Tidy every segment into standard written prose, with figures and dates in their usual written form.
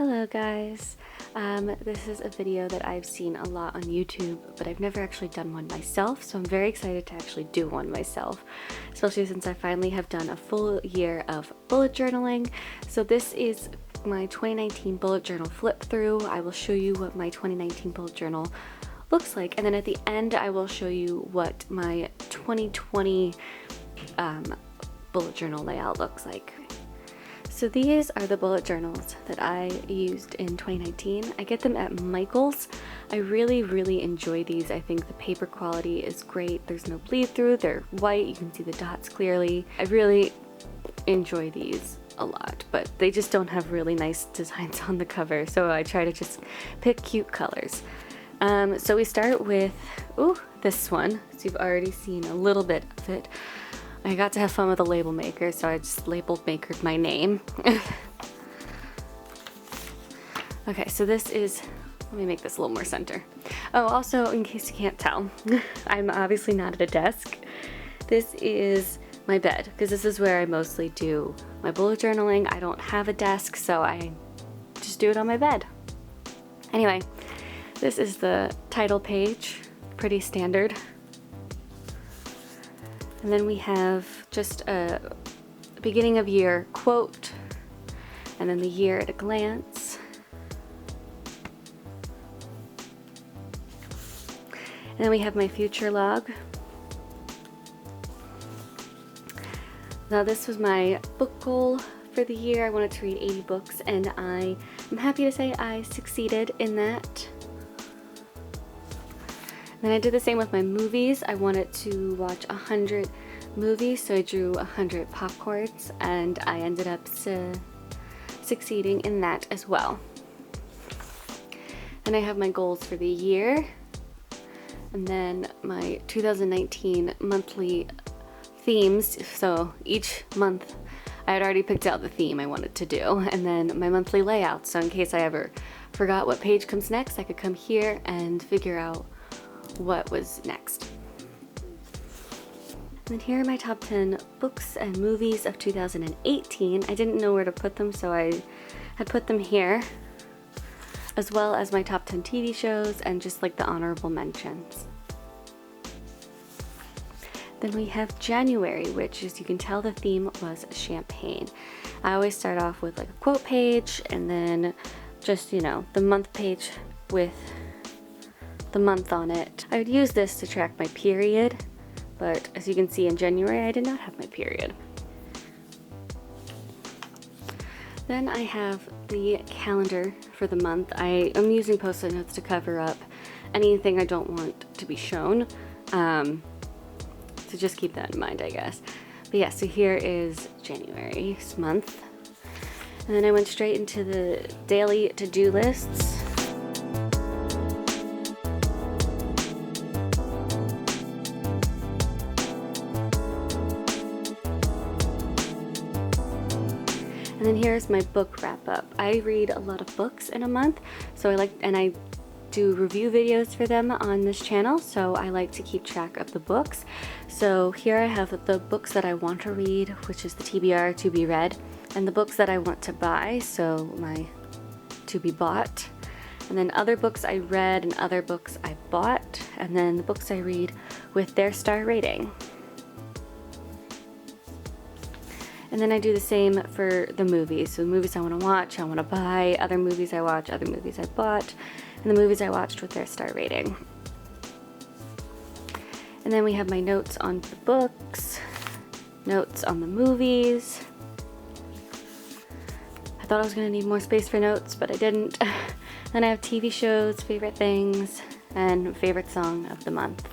Hello guys, this is a video that I've seen a lot on YouTube, but I've never actually done one myself, so I'm very excited to actually do one myself, especially since I finally have done a full year of bullet journaling. So this is my 2019 bullet journal flip through. I will show you what my 2019 bullet journal looks like, and then at the end I will show you what my 2020 bullet journal layout looks like. So these are the bullet journals that I used in 2019. I get them at Michaels. I really enjoy these. I think the paper quality is great. There's no bleed through. They're white. You can see the dots clearly. I really enjoy these a lot, but they just don't have really nice designs on the cover, so I try to just pick cute colors. So we start with, this one. So you've already seen a little bit of it. I got to have fun with a label maker, so I just labeled makered my name. Okay, so this is, let me make this a little more center. Oh, also, in case you can't tell, I'm obviously not at a desk. This is my bed, because this is where I mostly do my bullet journaling. I don't have a desk, so I just do it on my bed. Anyway, this is the title page, pretty standard. And then we have just a beginning of year quote, and then the year at a glance. And then we have my future log. Now this was my book goal for the year. I wanted to read 80 books, and I am happy to say I succeeded in that. Then I did the same with my movies. I wanted to watch 100 movies, so I drew 100 popcorns, and I ended up succeeding in that as well. Then I have my goals for the year, and then my 2019 monthly themes. So each month I had already picked out the theme I wanted to do, and then my monthly layout, so in case I ever forgot what page comes next, I could come here and figure out what was next. And then here are my top 10 books and movies of 2018. I didn't know where to put them, so I had put them here, as well as my top 10 TV shows and just like the honorable mentions. Then we have January, which, as you can tell, the theme was champagne. I always start off with like a quote page, and then just, the month page with the month on it. I would use this to track my period, but as you can see, in January I did not have my period. Then I have the calendar for the month. I am using Post-it notes to cover up anything I don't want to be shown, so just keep that in mind, I guess. But yeah, so here is January's month, and then I went straight into the daily to-do lists. And then here's my book wrap up. I read a lot of books in a month, so I do review videos for them on this channel, so I like to keep track of the books. So here I have the books that I want to read, which is the TBR, to be read, and the books that I want to buy, so my to be bought, and then other books I read and other books I bought, and then the books I read with their star rating. And then I do the same for the movies. So the movies I want to watch, I want to buy, other movies I watch, other movies I bought, and the movies I watched with their star rating. And then we have my notes on the books, notes on the movies. I thought I was going to need more space for notes, but I didn't. Then I have TV shows, favorite things, and favorite song of the month.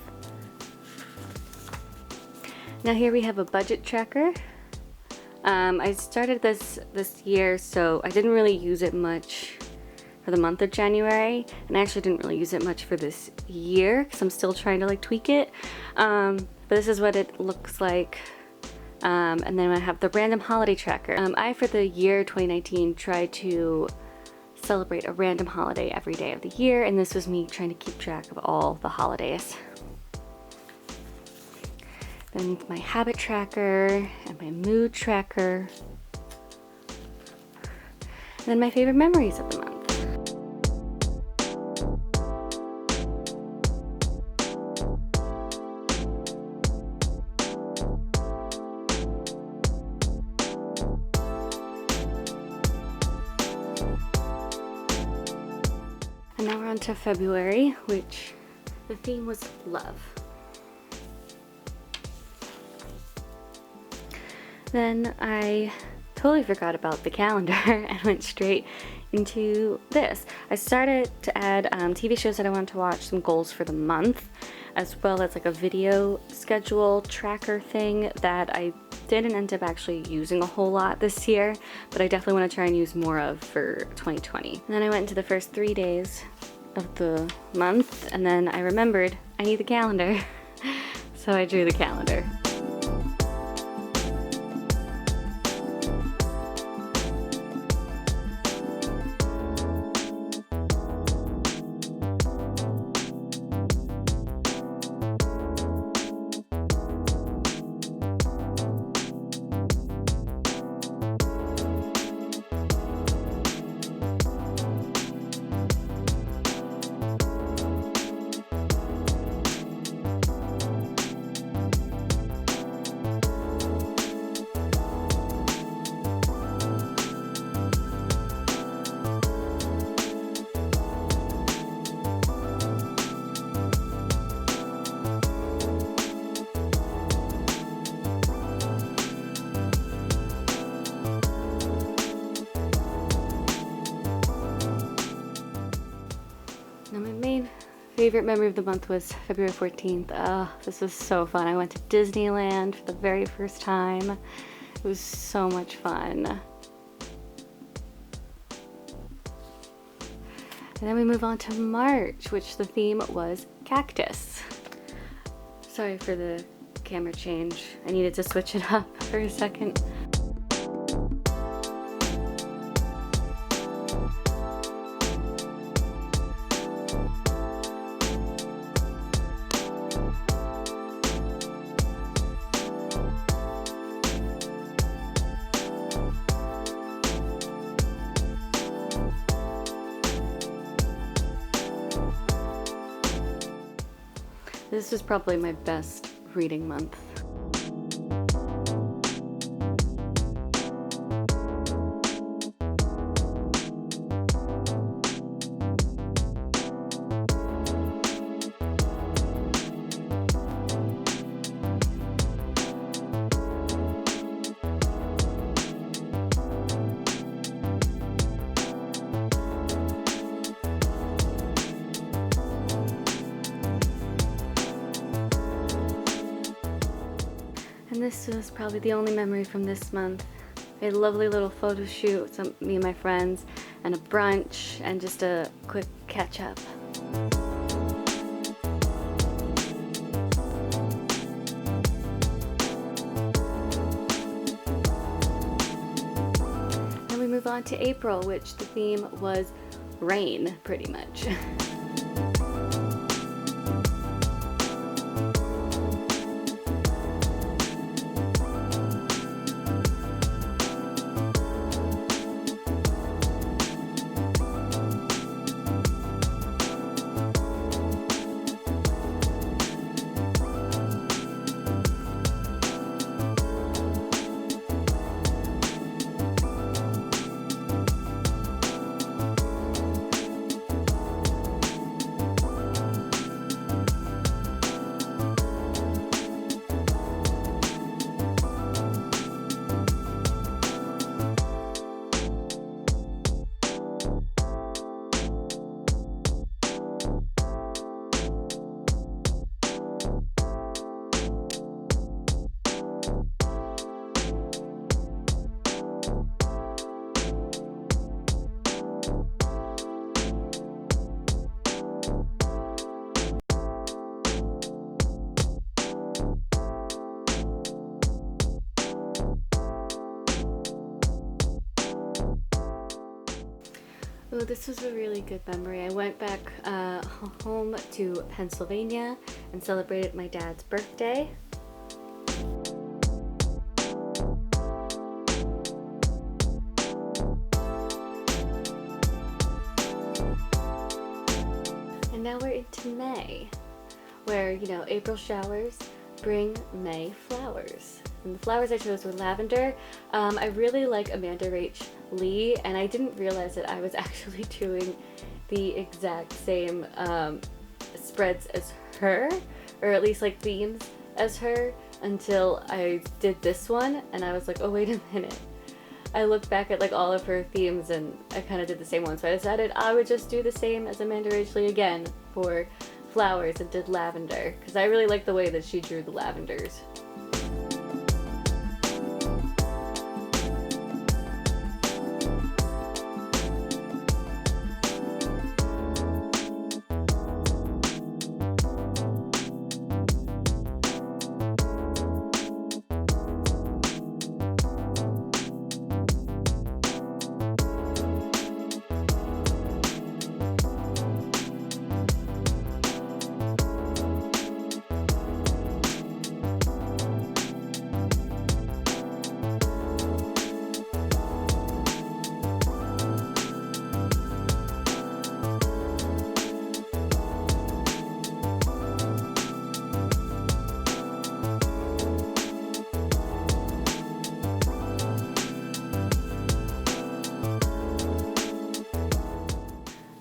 Now here we have a budget tracker. I started this year, so I didn't really use it much for the month of January, and I actually didn't really use it much for this year because I'm still trying to tweak it. But this is what it looks like. And then I have the random holiday tracker. I, for the year 2019, tried to celebrate a random holiday every day of the year, and this was me trying to keep track of all the holidays. Then my habit tracker and my mood tracker. And then my favorite memories of the month. And now we're on to February, which the theme was love. Then I totally forgot about the calendar and went straight into this. I started to add TV shows that I wanted to watch, some goals for the month, as well as like a video schedule tracker thing that I didn't end up actually using a whole lot this year, but I definitely want to try and use more of for 2020. And then I went into the first 3 days of the month, and then I remembered I need the calendar. So I drew the calendar. Now my main favorite memory of the month was February 14th. This was so fun. I went to Disneyland for the very first time. It was so much fun. And then we move on to March, which the theme was cactus. Sorry for the camera change. I needed to switch it up for a second. This was probably my best reading month. And this was probably the only memory from this month. We had a lovely little photo shoot with me and my friends, and a brunch, and just a quick catch up. Then we move on to April, which the theme was rain, pretty much. Oh, this was a really good memory. I went back home to Pennsylvania and celebrated my dad's birthday. And now we're into May, where, you know, April showers bring May flowers. And the flowers I chose were lavender. I really like Amanda Rach Lee, and I didn't realize that I was actually doing the exact same spreads as her, or at least like themes as her, until I did this one, and I was like, oh wait a minute. I looked back at like all of her themes and I kind of did the same one, so I decided I would just do the same as Amanda Rach Lee again for flowers and did lavender, because I really like the way that she drew the lavenders.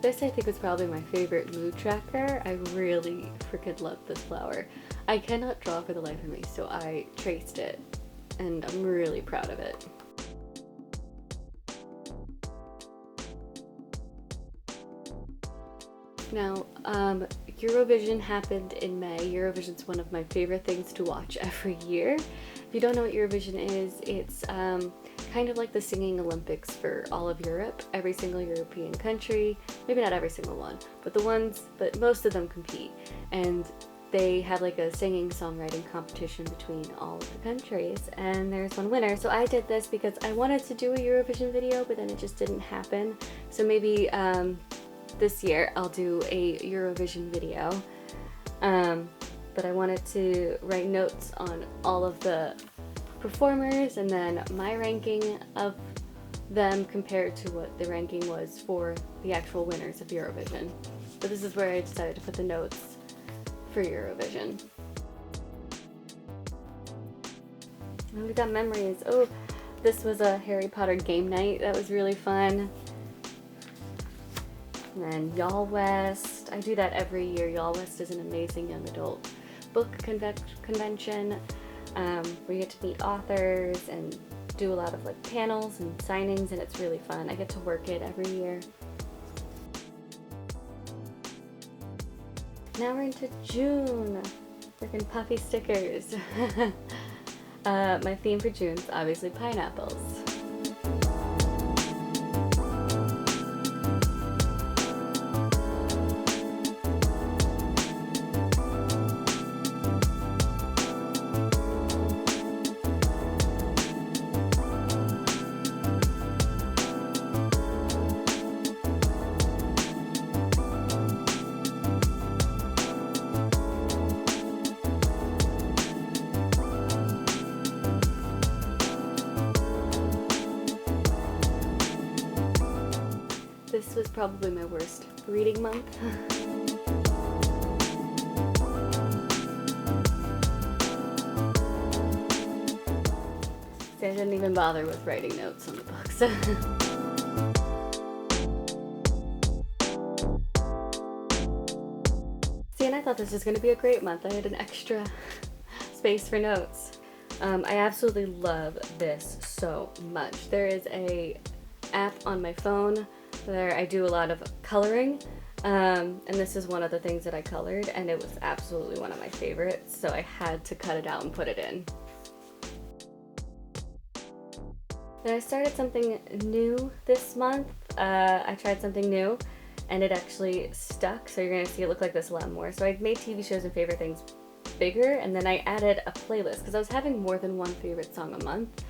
This I think was probably my favorite mood tracker. I really freaking love this flower. I cannot draw for the life of me, so I traced it, and I'm really proud of it. Now, Eurovision happened in May. Eurovision's one of my favorite things to watch every year. If you don't know what Eurovision is, it's kind of like the singing Olympics for all of Europe. Every single European country, maybe not every single one, but most of them compete. And they have like a singing songwriting competition between all of the countries, and there's one winner. So I did this because I wanted to do a Eurovision video, but then it just didn't happen. So maybe this year I'll do a Eurovision video. But I wanted to write notes on all of the performers and then my ranking of them compared to what the ranking was for the actual winners of Eurovision. So this is where I decided to put the notes for Eurovision. And we got memories. Oh, this was a Harry Potter game night. That was really fun. And then Y'all West. I do that every year. Y'all West is an amazing young adult book convention where you get to meet authors and do a lot of like panels and signings, and it's really fun. I get to work it every year. Now we're into June. Freaking puffy stickers. My theme for June is obviously pineapples. This was probably my worst reading month. See, I didn't even bother with writing notes on the books. See, and I thought this was going to be a great month. I had an extra space for notes. I absolutely love this so much. There is a app on my phone where I do a lot of coloring, and this is one of the things that I colored, and it was absolutely one of my favorites, so I had to cut it out and put it in. Then I started something new this month. I tried something new and it actually stuck, so you're gonna see it look like this a lot more. So I made TV shows and favorite things bigger, and then I added a playlist because I was having more than one favorite song a month.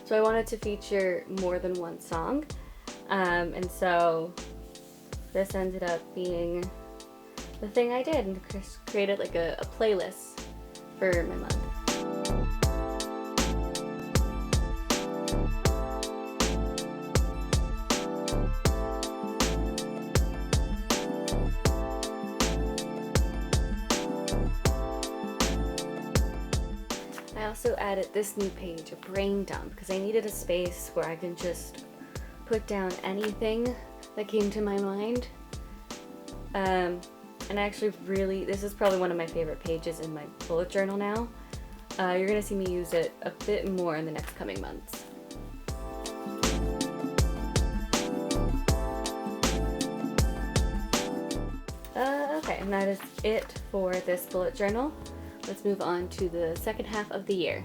So I wanted to feature more than one song. And so this ended up being the thing I did, and created like a playlist for my month. also added this new page, a brain dump, because I needed a space where I can just put down anything that came to my mind. And I actually this is probably one of my favorite pages in my bullet journal now. You're gonna see me use it a bit more in the next coming months. Okay, and that is it for this bullet journal. Let's move on to the second half of the year,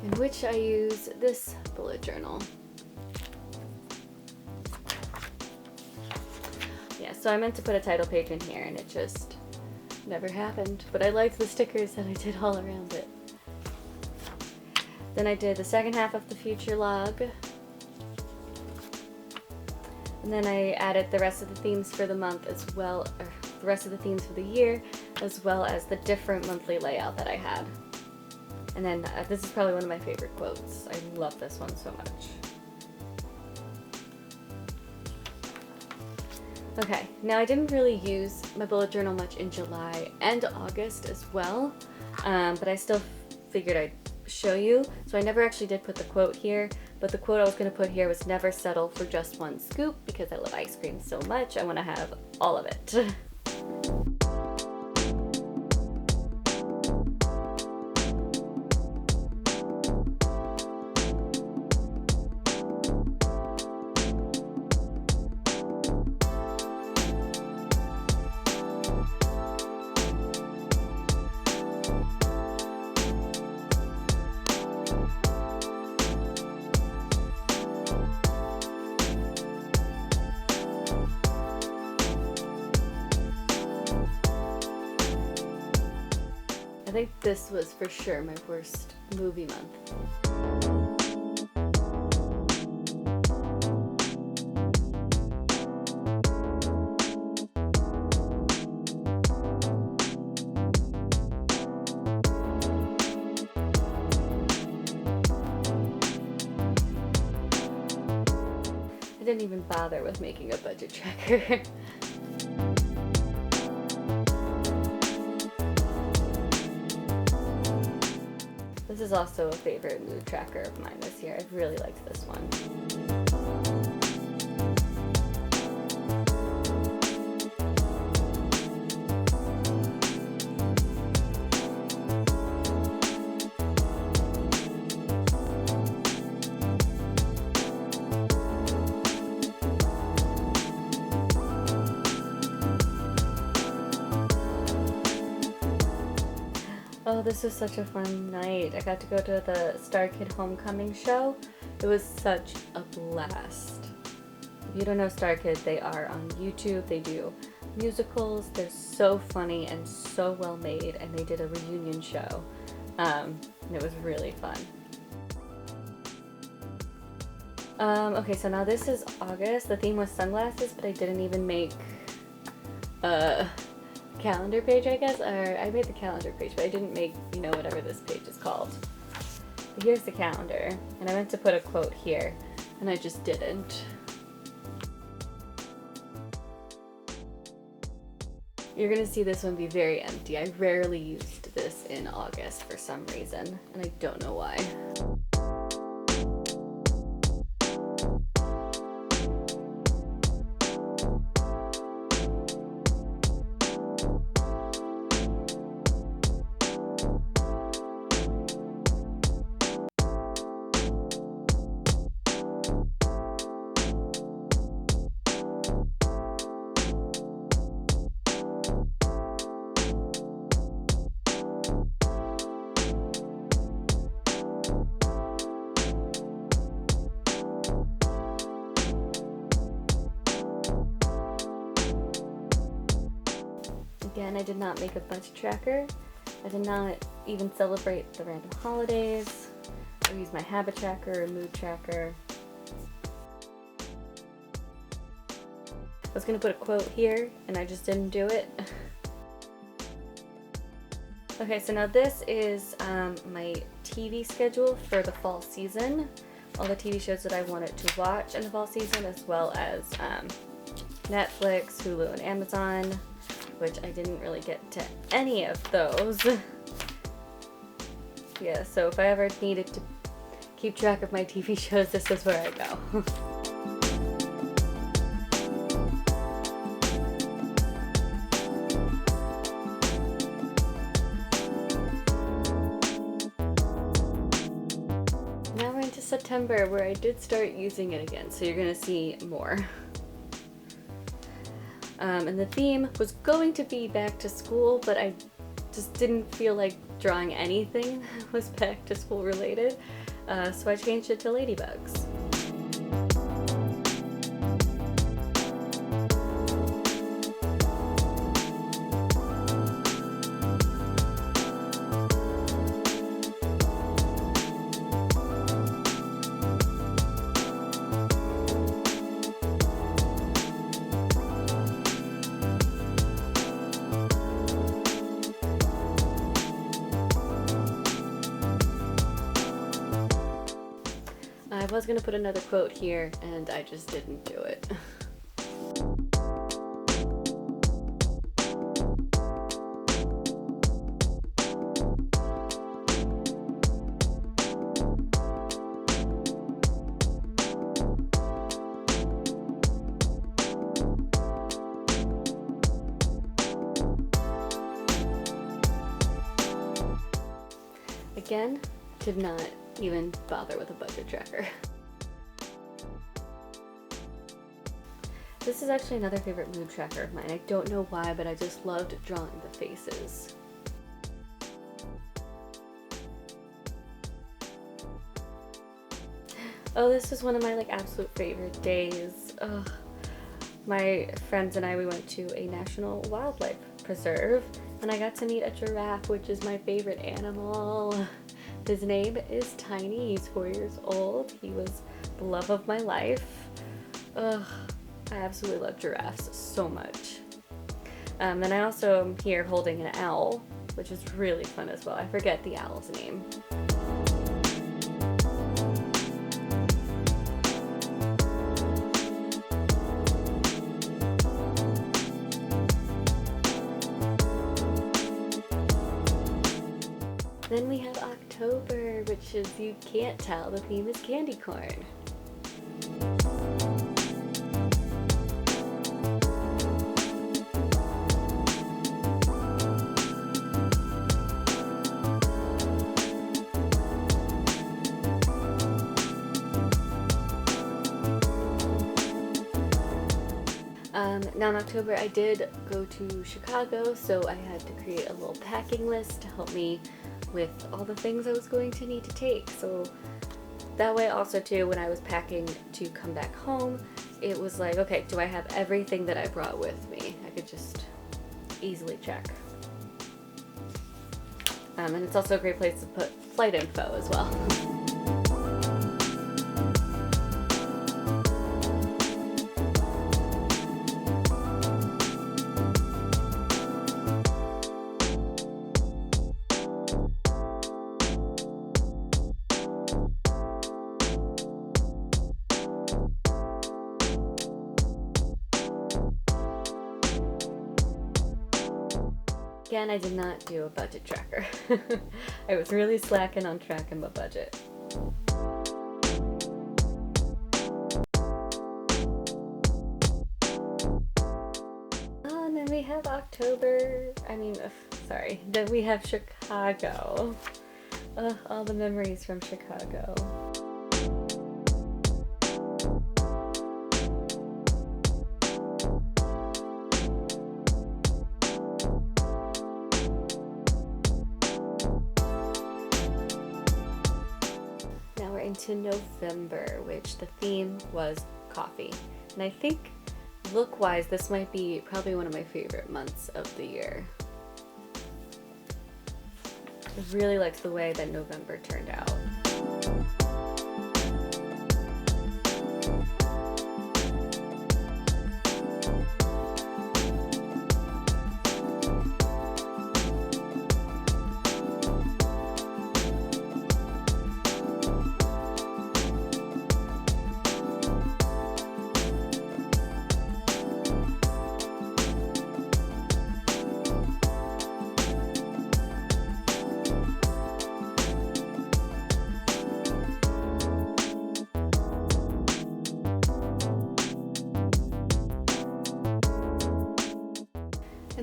in which I use this bullet journal. Yeah, so I meant to put a title page in here and it just never happened, but I liked the stickers that I did all around it. Then I did the second half of the future log. And then I added the rest of the themes for the month as well, or the rest of the themes for the year, as well as the different monthly layout that I had. And then this is probably one of my favorite quotes. I love this one so much. Okay, now I didn't really use my bullet journal much in July and August as well, but I still figured I'd show you. So I never actually did put the quote here, but the quote I was going to put here was never settle for just one scoop, because I love ice cream so much. I want to have all of it. I think this was for sure my worst movie month. I didn't even bother with making a budget tracker. This is also a favorite mood tracker of mine this year. I really liked this one. Oh, this was such a fun night. I got to go to the StarKid Homecoming show. It was such a blast. If you don't know StarKid, they are on YouTube. They do musicals. They're so funny and so well made, and they did a reunion show. And it was really fun. Okay, so now this is August. The theme was sunglasses, but I didn't even make calendar page, I guess, or I made the calendar page, but I didn't make, whatever this page is called. But here's the calendar, and I meant to put a quote here, and I just didn't. You're gonna see this one be very empty. I rarely used this in August for some reason, and I don't know why. Again, I did not make a budget tracker. I did not even celebrate the random holidays or use my habit tracker or mood tracker. I was gonna put a quote here and I just didn't do it. Okay, so now this is my TV schedule for the fall season. All the TV shows that I wanted to watch in the fall season, as well as Netflix, Hulu, and Amazon, which I didn't really get to any of those. Yeah, so if I ever needed to keep track of my TV shows, this is where I go. Now we're into September, where I did start using it again, so you're gonna see more. And the theme was going to be back to school, but I just didn't feel like drawing anything that was back to school related, so I changed it to ladybugs. I was gonna put another quote here, and I just didn't do it. Again, did not even bother with a budget tracker. This is actually another favorite mood tracker of mine. I don't know why, but I just loved drawing the faces. Oh, this is one of my absolute favorite days. Ugh. My friends and I, we went to a national wildlife preserve, and I got to meet a giraffe, which is my favorite animal. His name is Tiny. He's 4 years old. He was the love of my life. Ugh, I absolutely love giraffes so much. Then I also am here holding an owl, which is really fun as well. I forget the owl's name. Then we have October, which is, you can't tell, the theme is candy corn. Now in October I did go to Chicago, so I had to create a little packing list to help me with all the things I was going to need to take. So that way also too, when I was packing to come back home, it was like, okay, do I have everything that I brought with me? I could just easily check. And it's also a great place to put flight info as well. Again, I did not do a budget tracker. I was really slacking on tracking my budget. Oh, and then we have October, then we have Chicago. All the memories from Chicago. Into November, which the theme was coffee. And I think look-wise, this might be probably one of my favorite months of the year. I really liked the way that November turned out.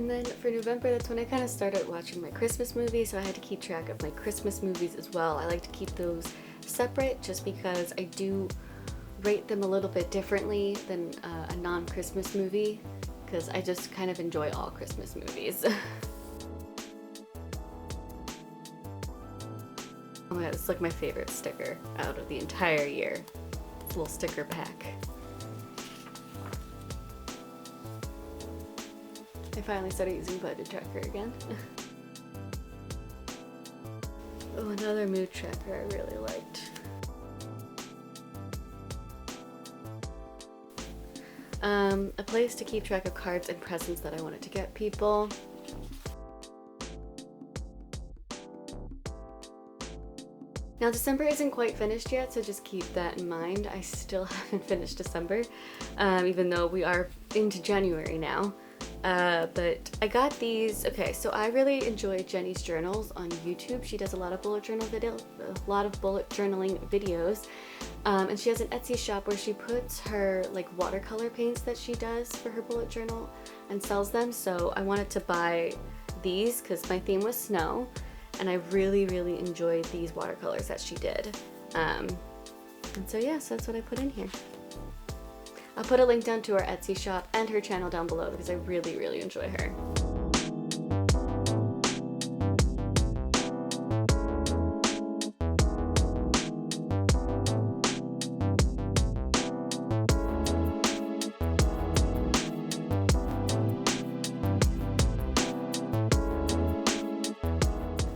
And then for November, that's when I kind of started watching my Christmas movies, so I had to keep track of my Christmas movies as well. I like to keep those separate just because I do rate them a little bit differently than a non-Christmas movie, because I just kind of enjoy all Christmas movies. Oh my god, it's like my favorite sticker out of the entire year. It's a little sticker pack. I finally started using Budget Tracker again. Oh, another mood tracker I really liked. A place to keep track of cards and presents that I wanted to get people. Now December isn't quite finished yet, so just keep that in mind. I still haven't finished December, even though we are into January now. But I got these. Okay, so I really enjoy Jenny's journals on YouTube. She does a lot of bullet journaling videos, and she has an Etsy shop where she puts her like watercolor paints that she does for her bullet journal and sells them. So I wanted to buy these because my theme was snow, and I really enjoyed these watercolors that she did. And so yes, that's what I put in here. I'll put a link down to her Etsy shop and her channel down below because I really enjoy her.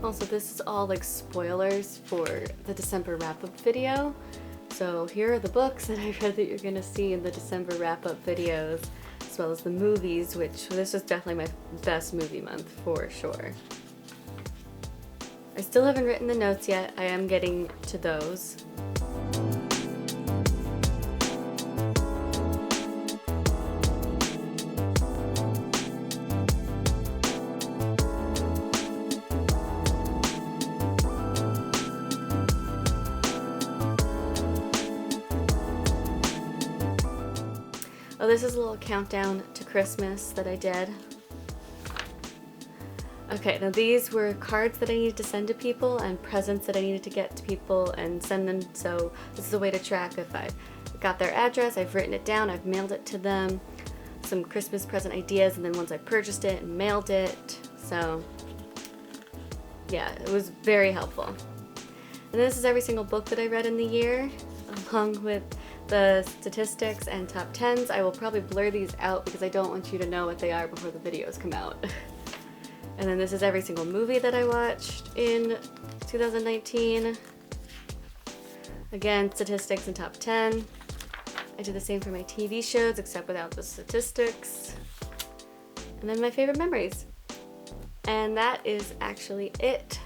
Also, this is all like spoilers for the December wrap-up video. So here are the books that I read that you're gonna see in the December wrap-up videos, as well as the movies, which this is definitely my best movie month for sure. I still haven't written the notes yet. I am getting to those. Oh, this is a little countdown to Christmas that I did. Okay, now these were cards that I needed to send to people and presents that I needed to get to people and send them. So this is a way to track if I got their address, I've written it down, I've mailed it to them, some Christmas present ideas, and then once I purchased it and mailed it. So yeah, it was very helpful. And this is every single book that I read in the year, along with the statistics and top 10s. I will probably blur these out because I don't want you to know what they are before the videos come out. And then this is every single movie that I watched in 2019. Again, statistics and top 10. I did the same for my TV shows except without the statistics. And then my favorite memories. And that is actually it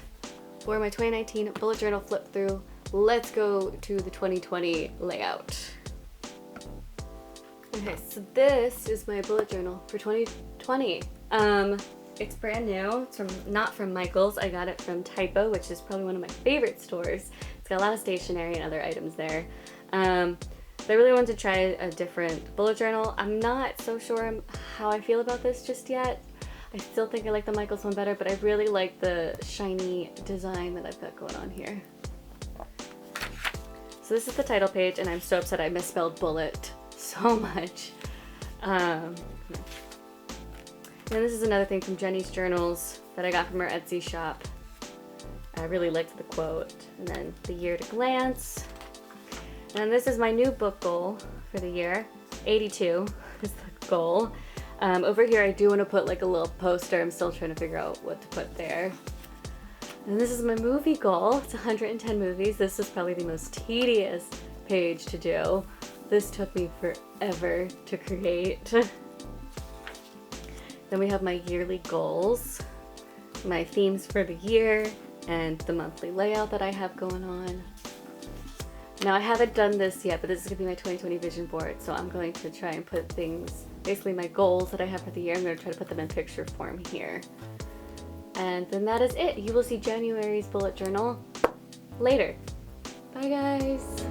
for my 2019 bullet journal flip through. Let's go to the 2020 layout. Okay, so this is my bullet journal for 2020. It's brand new. It's not from Michaels. I got it from Typo, which is probably one of my favorite stores. It's got a lot of stationery and other items there. But I really wanted to try a different bullet journal. I'm not so sure how I feel about this just yet. I still think I like the Michaels one better, but I really like the shiny design that I've got going on here. So this is the title page, and I'm so upset I misspelled bullet so much. And this is another thing from Jenny's journals that I got from her Etsy shop. I really liked the quote. And then the year to glance. And this is my new book goal for the year. 82 is the goal. Over here I do want to put like a little poster. I'm still trying to figure out what to put there. And this is my movie goal. It's 110 movies. This is probably the most tedious page to do. This took me forever to create. Then we have my yearly goals, my themes for the year, and the monthly layout that I have going on. Now I haven't done this yet, but this is going to be my 2020 vision board, so I'm going to try and put things, basically my goals that I have for the year, I'm going to try to put them in picture form here. And then that is it. You will see January's bullet journal later. Bye guys!